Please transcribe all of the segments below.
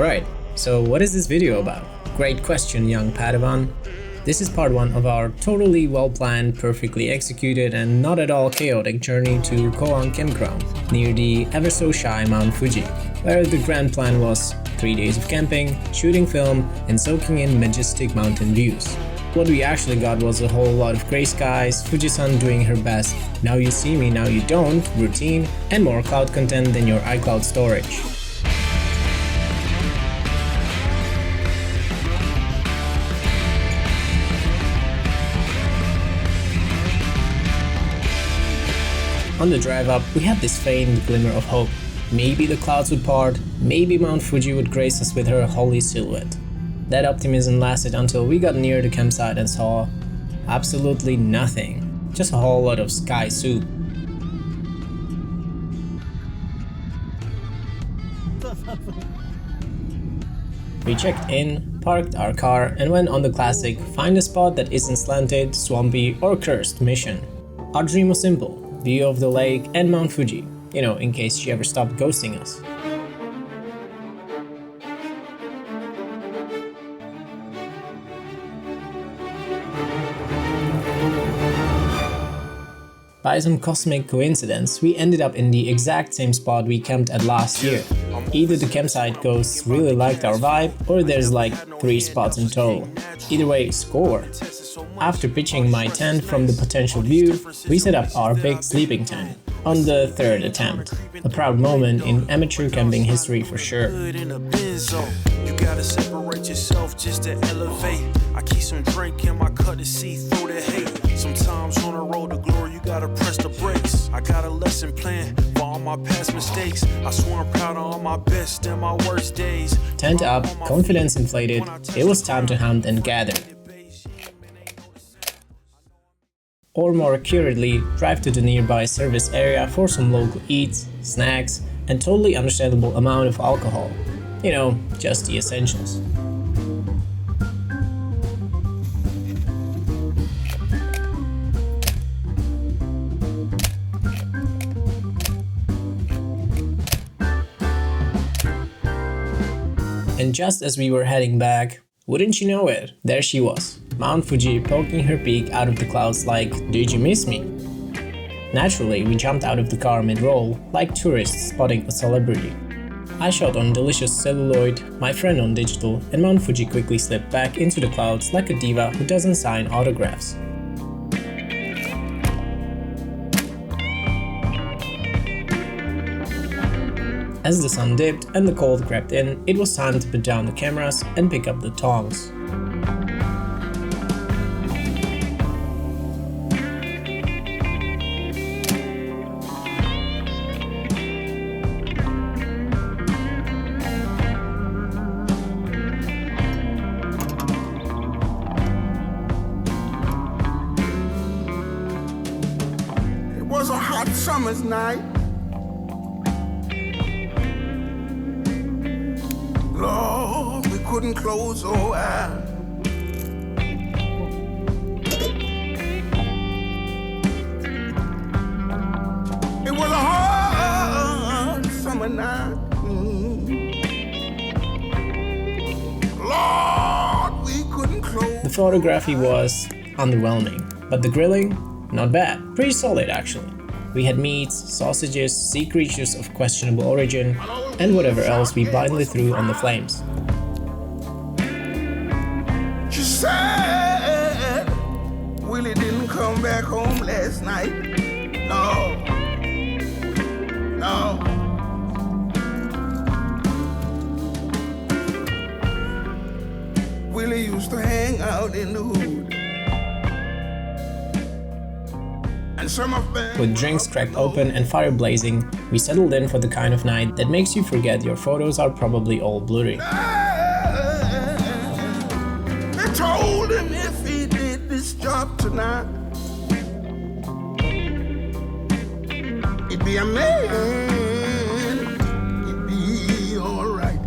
Alright, so what is this video about? Great question, young Padawan. This is part 1 of our totally well-planned, perfectly executed and not at all chaotic journey to Koan Camping Ground, near the ever-so-shy Mount Fuji, where the grand plan was 3 days of camping, shooting film and soaking in majestic mountain views. What we actually got was a whole lot of grey skies, Fuji-san doing her best "now you see me, now you don't" routine, and more cloud content than your iCloud storage. On the drive up, we had this faint glimmer of hope. Maybe the clouds would part, maybe Mount Fuji would grace us with her holy silhouette. That optimism lasted until we got near the campsite and saw absolutely nothing. Just a whole lot of sky soup. We checked in, parked our car and went on the classic find a spot that isn't slanted, swampy or cursed mission. Our dream was simple. View of the lake and Mount Fuji, you know, in case she ever stopped ghosting us. By some cosmic coincidence, we ended up in the exact same spot we camped at last year. Either the campsite ghosts really liked our vibe, or there's like 3 spots in total. Either way, score! After pitching my tent from the potential view, we set up our big sleeping tent on the 3rd attempt. A proud moment in amateur camping history for sure. You gotta separate yourself just to elevate. I keep some drink in my cup to see through the hate. Sometimes on the road to glory, you gotta press the brakes. I got a lesson plan for all my past mistakes. I swear I'm proud of all my best and my worst days. Tent up, confidence inflated, it was time to hunt and gather. Or more accurately, drive to the nearby service area for some local eats, snacks, and totally understandable amount of alcohol. You know, just the essentials. And just as we were heading back, wouldn't you know it, there she was, Mount Fuji poking her peak out of the clouds like, "Did you miss me?" Naturally, we jumped out of the car mid-roll, like tourists spotting a celebrity. I shot on delicious celluloid, my friend on digital, and Mount Fuji quickly slipped back into the clouds like a diva who doesn't sign autographs. As the sun dipped and the cold crept in, it was time to put down the cameras and pick up the tongs. It was a hot summer's night. Lord, we couldn't close our eyes. It was a hot summer night. Lord, we couldn't close. The photography was underwhelming, but the grilling, not bad. Pretty solid actually. We had meats, sausages, sea creatures of questionable origin, and whatever else we blindly threw on the flames. She said Willie didn't come back home last night. No. Willie used to hang out in the hood. With drinks cracked open and fire blazing, we settled in for the kind of night that makes you forget your photos are probably all blurry. They told him if he did this job tonight, he'd be a man, he'd be alright.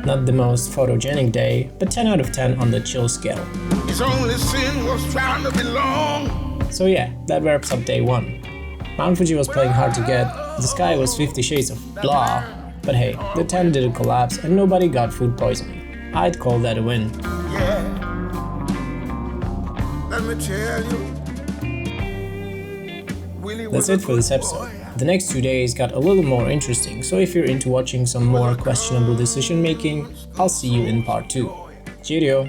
Not the most photogenic day, but 10 out of 10 on the chill scale. His only sin was trying to belong. So yeah, that wraps up day 1. Mount Fuji was playing hard to get, the sky was 50 shades of blah, But hey, the tent didn't collapse and nobody got food poisoning. I'd call that a win. Yeah. Let me tell you. Willie That's was a it for this good episode. boy. The next 2 days got a little more interesting, so if you're into watching some more questionable decision making, I'll see you in part 2. Cheerio!